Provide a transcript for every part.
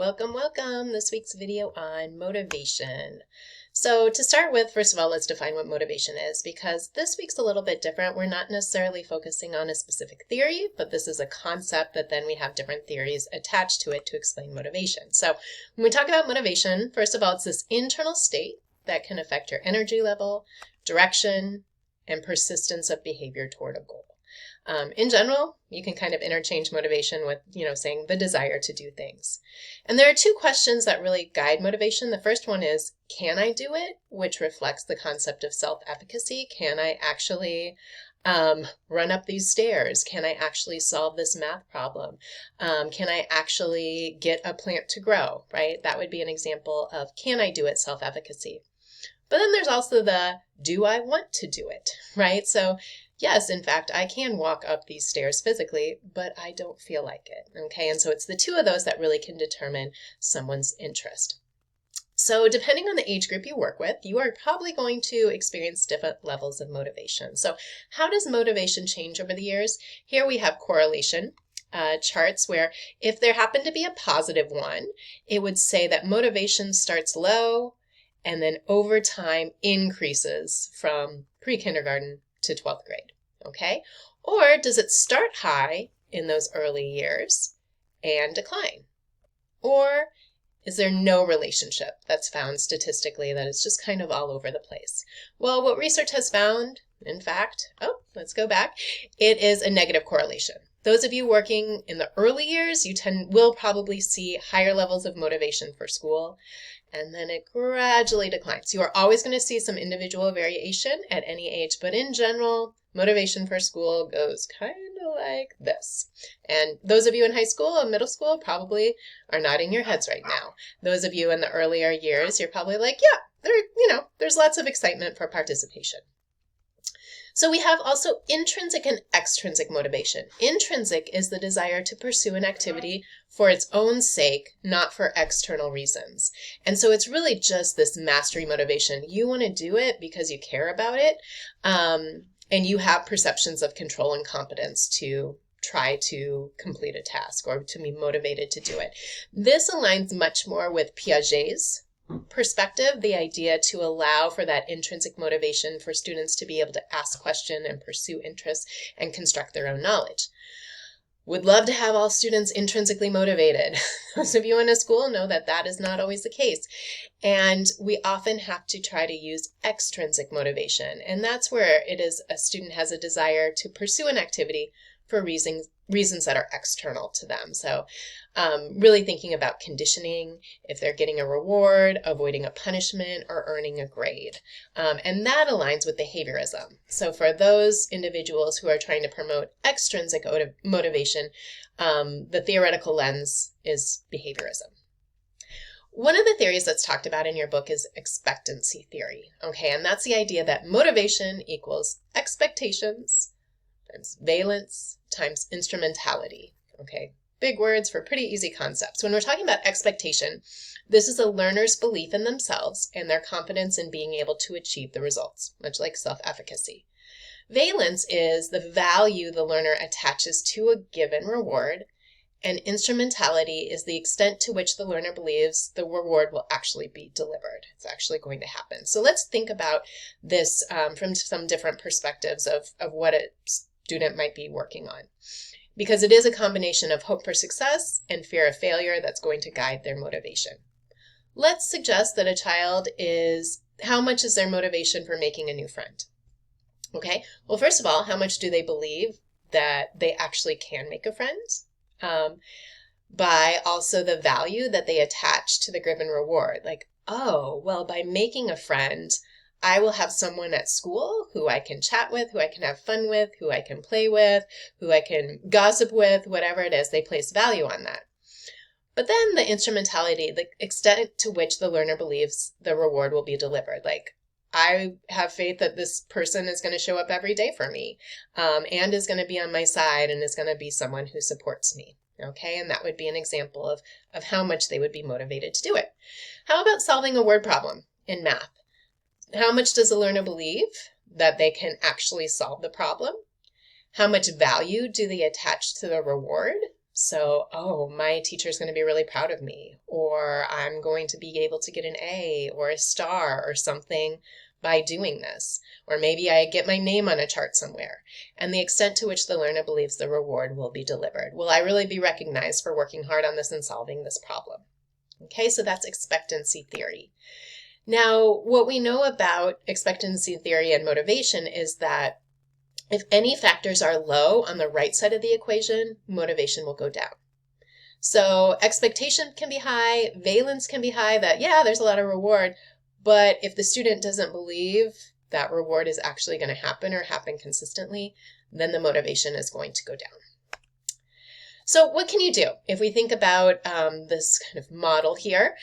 Welcome, welcome. This week's video on motivation. So to start with, first of all, let's define what motivation is, because this week's a little bit different. We're not necessarily focusing on a specific theory, but this is a concept that then we have different theories attached to it to explain motivation. So when we talk about motivation, first of all, it's this internal state that can affect your energy level, direction, and persistence of behavior toward a goal. In general, you can kind of interchange motivation with, saying the desire to do things. And there are two questions that really guide motivation. The first one is, can I do it? Which reflects the concept of self-efficacy. Can I actually run up these stairs? Can I actually solve this math problem? Can I actually get a plant to grow, right? That would be an example of can I do it, self-efficacy. But then there's also the do I want to do it, right? So yes, in fact, I can walk up these stairs physically, but I don't feel like it, okay? And so it's the two of those that really can determine someone's interest. So depending on the age group you work with, you are probably going to experience different levels of motivation. So how does motivation change over the years? Here we have correlation charts where if there happened to be a positive one, it would say that motivation starts low and then over time increases from pre-kindergarten to 12th grade, okay? Or does it start high in those early years and decline? Or is there no relationship that's found statistically that is just kind of all over the place? Well, what research has found, in fact, let's go back, it is a negative correlation. Those of you working in the early years, will probably see higher levels of motivation for school, and then it gradually declines. You are always going to see some individual variation at any age, but in general, motivation for school goes kind of like this. And those of you in high school and middle school probably are nodding your heads right now. Those of you in the earlier years, you're probably like, yeah, there's lots of excitement for participation. So we have also intrinsic and extrinsic motivation. Intrinsic is the desire to pursue an activity for its own sake, not for external reasons. And so it's really just this mastery motivation. You want to do it because you care about it, and you have perceptions of control and competence to try to complete a task or to be motivated to do it. This aligns much more with Piaget's perspective, the idea to allow for that intrinsic motivation for students to be able to ask questions and pursue interests and construct their own knowledge. Would love to have all students intrinsically motivated. Those of you in a school know that that is not always the case. And we often have to try to use extrinsic motivation. And that's where it is a student has a desire to pursue an activity for reasons that are external to them. So really thinking about conditioning, if they're getting a reward, avoiding a punishment, or earning a grade. And that aligns with behaviorism. So for those individuals who are trying to promote extrinsic motivation, the theoretical lens is behaviorism. One of the theories that's talked about in your book is expectancy theory, okay? And that's the idea that motivation equals expectations times valence times instrumentality, okay? Big words for pretty easy concepts. When we're talking about expectation, this is a learner's belief in themselves and their confidence in being able to achieve the results, much like self-efficacy. Valence is the value the learner attaches to a given reward, and instrumentality is the extent to which the learner believes the reward will actually be delivered. It's actually going to happen. So let's think about this from some different perspectives of what a student might be working on, because it is a combination of hope for success and fear of failure that's going to guide their motivation. Let's suggest that a child how much is their motivation for making a new friend? Okay, well, first of all, how much do they believe that they actually can make a friend? By also the value that they attach to the given reward. Like, oh, well, by making a friend, I will have someone at school who I can chat with, who I can have fun with, who I can play with, who I can gossip with, whatever it is, they place value on that. But then the instrumentality, the extent to which the learner believes the reward will be delivered. Like, I have faith that this person is going to show up every day for me, and is going to be on my side and is going to be someone who supports me. Okay, and that would be an example of how much they would be motivated to do it. How about solving a word problem in math? How much does a learner believe that they can actually solve the problem? How much value do they attach to the reward? So, oh, my teacher's going to be really proud of me, or I'm going to be able to get an A or a star or something by doing this. Or maybe I get my name on a chart somewhere. And the extent to which the learner believes the reward will be delivered. Will I really be recognized for working hard on this and solving this problem? Okay, so that's expectancy theory. Now, what we know about expectancy theory and motivation is that if any factors are low on the right side of the equation, motivation will go down. So expectation can be high, valence can be high, that, yeah, there's a lot of reward, but if the student doesn't believe that reward is actually going to happen or happen consistently, then the motivation is going to go down. So what can you do? If we think about this kind of model here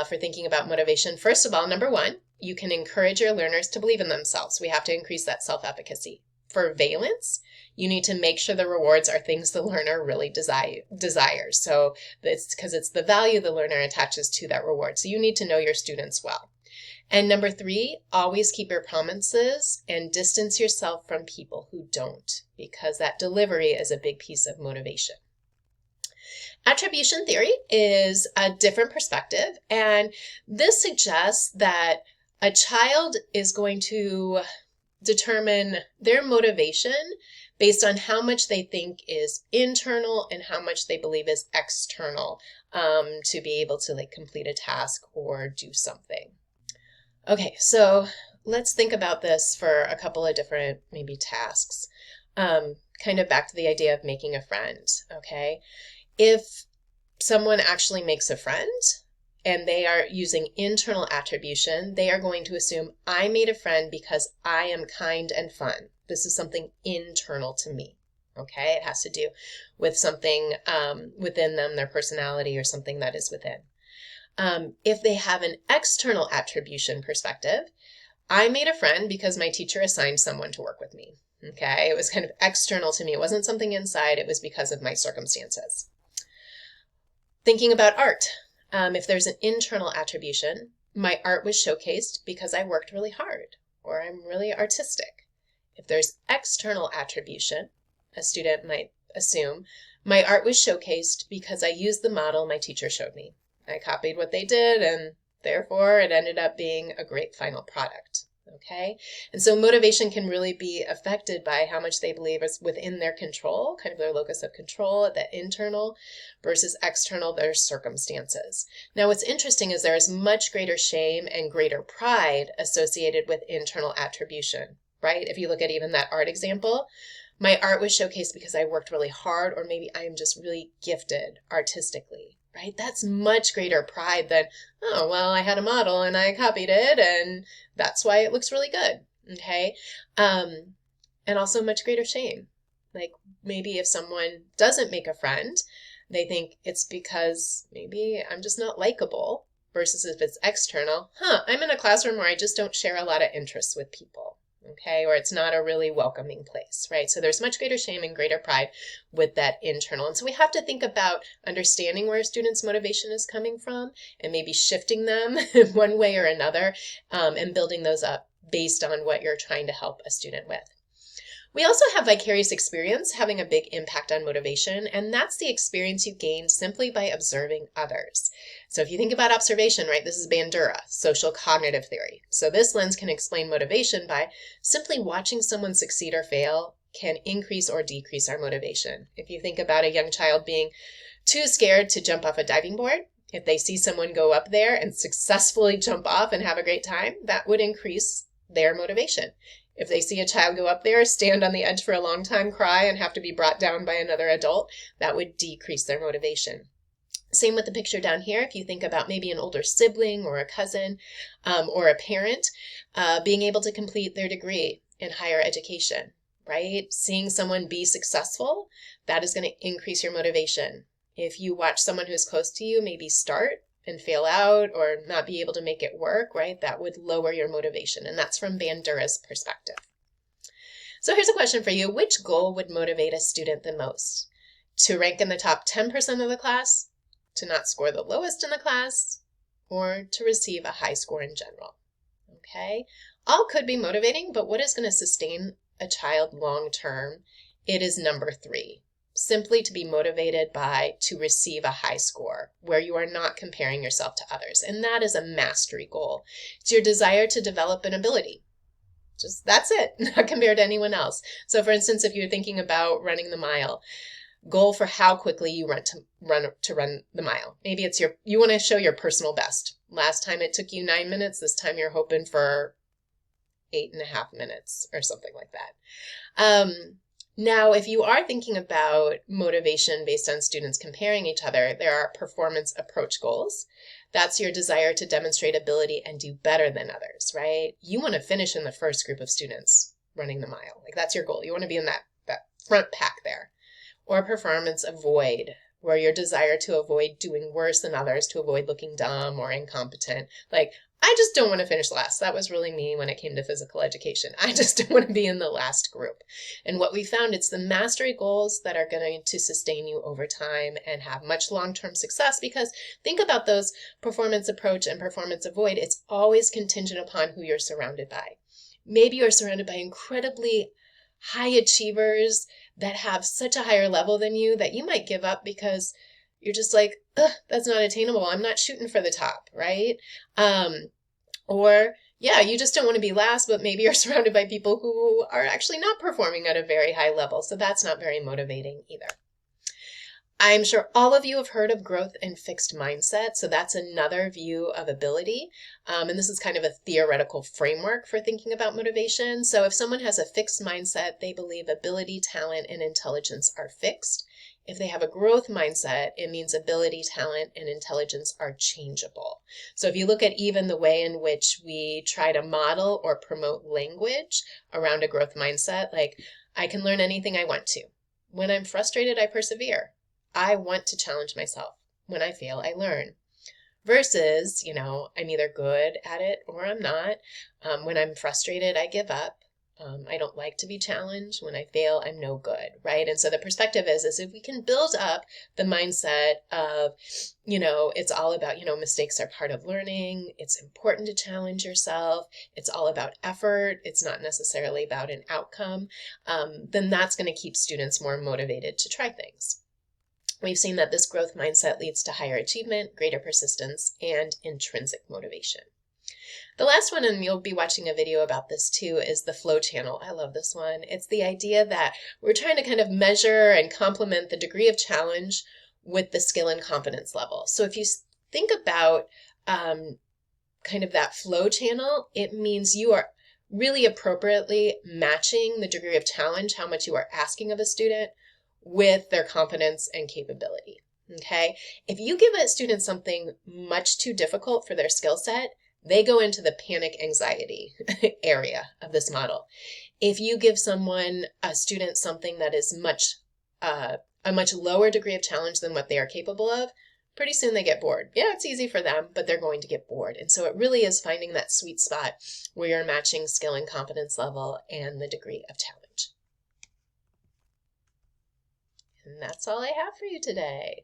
for thinking about motivation, first of all, number one, you can encourage your learners to believe in themselves. We have to increase that self-efficacy. For valence, you need to make sure the rewards are things the learner really desires. So it's because it's the value the learner attaches to that reward. So you need to know your students well. And number three, always keep your promises and distance yourself from people who don't, because that delivery is a big piece of motivation. Attribution theory is a different perspective, and this suggests that a child is going to determine their motivation based on how much they think is internal and how much they believe is external to be able to complete a task or do something. Okay, so let's think about this for a couple of different maybe tasks. Kind of back to the idea of making a friend, okay? If someone actually makes a friend and they are using internal attribution, they are going to assume I made a friend because I am kind and fun. This is something internal to me, okay? It has to do with something within them, their personality, or something that is within. If they have an external attribution perspective, I made a friend because my teacher assigned someone to work with me, okay? It was kind of external to me. It wasn't something inside. It was because of my circumstances. Thinking about art, if there's an internal attribution, my art was showcased because I worked really hard, or I'm really artistic. If there's external attribution, a student might assume, my art was showcased because I used the model my teacher showed me. I copied what they did, and therefore it ended up being a great final product. Okay, and so motivation can really be affected by how much they believe is within their control, kind of their locus of control, that internal versus external, their circumstances. Now, what's interesting is there is much greater shame and greater pride associated with internal attribution, right? If you look at even that art example, my art was showcased because I worked really hard, or maybe I am just really gifted artistically. Right? That's much greater pride than, oh, well, I had a model and I copied it and that's why it looks really good. Okay. And also much greater shame. Like maybe if someone doesn't make a friend, they think it's because maybe I'm just not likable, versus if it's external, I'm in a classroom where I just don't share a lot of interests with people. Okay, or it's not a really welcoming place, right? So there's much greater shame and greater pride with that internal. And so we have to think about understanding where a student's motivation is coming from and maybe shifting them in one way or another and building those up based on what you're trying to help a student with. We also have vicarious experience having a big impact on motivation, and that's the experience you gain simply by observing others. So if you think about observation, right, this is Bandura, social cognitive theory. So this lens can explain motivation by simply watching someone succeed or fail can increase or decrease our motivation. If you think about a young child being too scared to jump off a diving board, if they see someone go up there and successfully jump off and have a great time, that would increase their motivation. If they see a child go up there, stand on the edge for a long time, cry, and have to be brought down by another adult, that would decrease their motivation. Same with the picture down here. If you think about maybe an older sibling or a cousin or a parent being able to complete their degree in higher education, right? Seeing someone be successful, that is going to increase your motivation. If you watch someone who's close to you maybe start and fail out or not be able to make it work, right? That would lower your motivation. And that's from Bandura's perspective. So here's a question for you. Which goal would motivate a student the most? To rank in the top 10% of the class, to not score the lowest in the class, or to receive a high score in general? Okay. All could be motivating, but what is going to sustain a child long term? It is number 3. simply to be motivated to receive a high score where you are not comparing yourself to others. And that is a mastery goal. It's your desire to develop an ability. Just that's it, not compared to anyone else. So for instance, if you're thinking about running the mile, goal for how quickly you run the mile. Maybe it's you want to show your personal best. Last time it took you 9 minutes. This time you're hoping for 8.5 minutes or something like that. Now, if you are thinking about motivation based on students comparing each other, there are performance approach goals. That's your desire to demonstrate ability and do better than others, right? You want to finish in the first group of students running the mile. Like that's your goal. You want to be in that front pack there. Or performance avoid, where your desire to avoid doing worse than others, to avoid looking dumb or incompetent. Like, I just don't want to finish last. That was really me when it came to physical education. I just don't want to be in the last group. And what we found, it's the mastery goals that are going to sustain you over time and have much long-term success, because think about those performance approach and performance avoid. It's always contingent upon who you're surrounded by. Maybe you're surrounded by incredibly high achievers that have such a higher level than you that you might give up because you're just like, that's not attainable. I'm not shooting for the top, right? Or yeah, you just don't want to be last, but maybe you're surrounded by people who are actually not performing at a very high level. So that's not very motivating either. I'm sure all of you have heard of growth and fixed mindset. So that's another view of ability. And this is kind of a theoretical framework for thinking about motivation. So if someone has a fixed mindset, they believe ability, talent, and intelligence are fixed. If they have a growth mindset, it means ability, talent, and intelligence are changeable. So if you look at even the way in which we try to model or promote language around a growth mindset, like I can learn anything I want to. When I'm frustrated, I persevere. I want to challenge myself. When I fail, I learn. Versus, I'm either good at it or I'm not. When I'm frustrated, I give up. I don't like to be challenged. When I fail, I'm no good, right? And so the perspective is if we can build up the mindset of, it's all about, mistakes are part of learning. It's important to challenge yourself. It's all about effort. It's not necessarily about an outcome. Then that's going to keep students more motivated to try things. We've seen that this growth mindset leads to higher achievement, greater persistence, and intrinsic motivation. The last one, and you'll be watching a video about this too, is the flow channel. I love this one. It's the idea that we're trying to kind of measure and complement the degree of challenge with the skill and competence level. So if you think about kind of that flow channel, it means you are really appropriately matching the degree of challenge, how much you are asking of a student, with their competence and capability, okay? If you give a student something much too difficult for their skill set, they go into the panic anxiety area of this model. If you give a student something that is a much lower degree of challenge than what they are capable of, pretty soon they get bored. Yeah, it's easy for them, but they're going to get bored. And so it really is finding that sweet spot where you're matching skill and competence level and the degree of challenge. And that's all I have for you today.